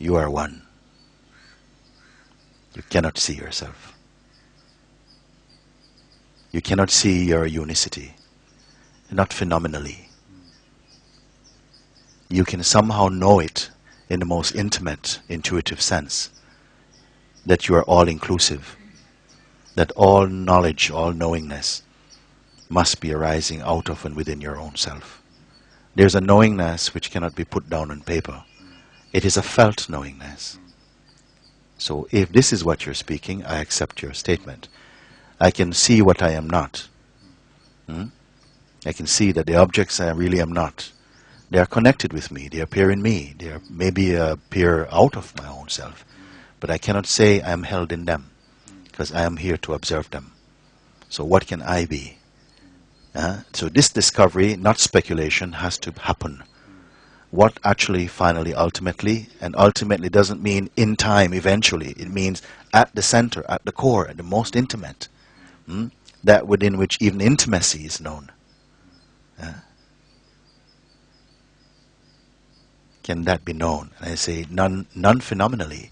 You are one. You cannot see yourself. You cannot see your unicity, not phenomenally. You can somehow know it in the most intimate, intuitive sense, that you are all-inclusive, that all knowledge, all knowingness must be arising out of and within your own self. There's a knowingness which cannot be put down on paper. It is a felt knowingness. So if this is what you're speaking, I accept your statement. I can see what I am not. I can see that the objects I really am not, they are connected with me, they appear in me, they are maybe appear out of my own self. But I cannot say I am held in them, because I am here to observe them. So what can I be? So this discovery, not speculation, has to happen. What actually, finally, ultimately, and ultimately doesn't mean in time, eventually. It means at the center, at the core, at the most intimate. That within which even intimacy is known. Can that be known? And I say non-phenomenally.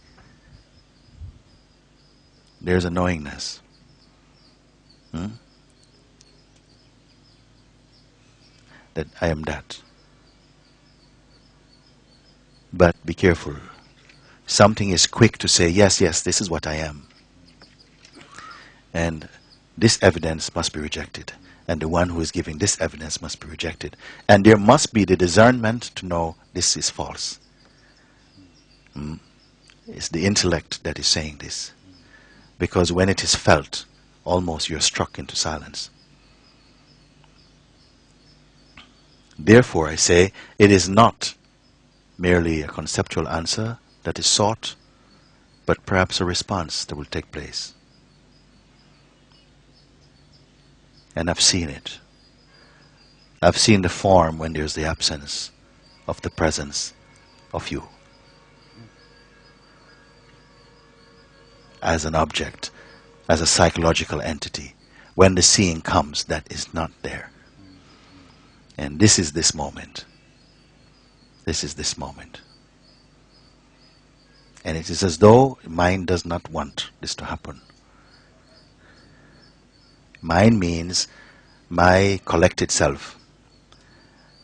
There's a knowingness. That I am that. But be careful. Something is quick to say, yes, yes, this is what I am. And this evidence must be rejected. And the one who is giving this evidence must be rejected. And there must be the discernment to know this is false. It's the intellect that is saying this. Because when it is felt, almost you're struck into silence. Therefore, I say, it is not merely a conceptual answer that is sought, but perhaps a response that will take place. And I've seen it. I've seen the form when there's the absence of the presence of you. As an object, as a psychological entity. When the seeing comes, that is not there. And this is this moment. This is this moment. And it is as though mind does not want this to happen. Mind means my collected self,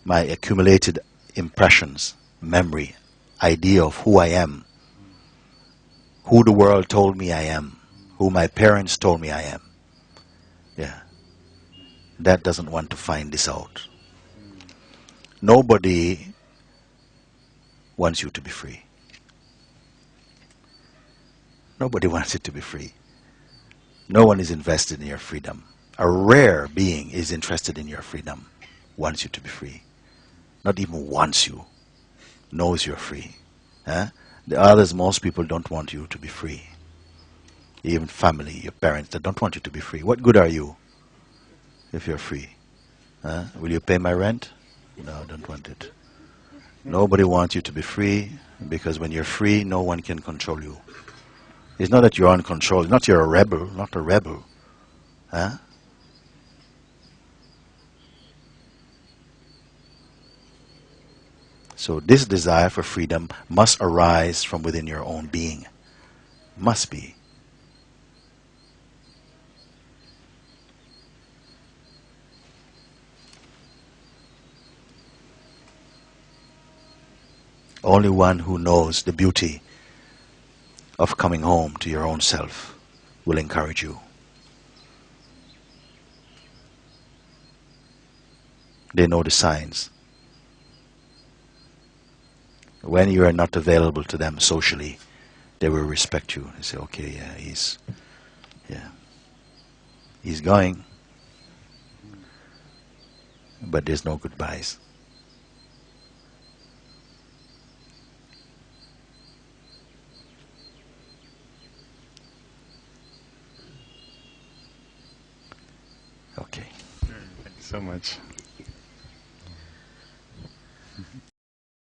my accumulated impressions, memory, idea of who I am, who the world told me I am, who my parents told me I am. Yeah. That doesn't want to find this out. Nobody wants you to be free. Nobody wants it to be free. No one is invested in your freedom. A rare being is interested in your freedom, wants you to be free. Not even wants you, knows you're free. The others, most people don't want you to be free. Even family, your parents, they don't want you to be free. What good are you if you're free? Will you pay my rent? No, I don't want it. Nobody wants you to be free, because when you're free, no one can control you. It's not that you're uncontrolled, not you're a rebel, not a rebel. So this desire for freedom must arise from within your own being. Must be. Only one who knows the beauty of coming home to your own self will encourage you. They know the signs. When you are not available to them socially, they will respect you. They say, okay, he's going, but there's no goodbyes. Okay. Thank you so much.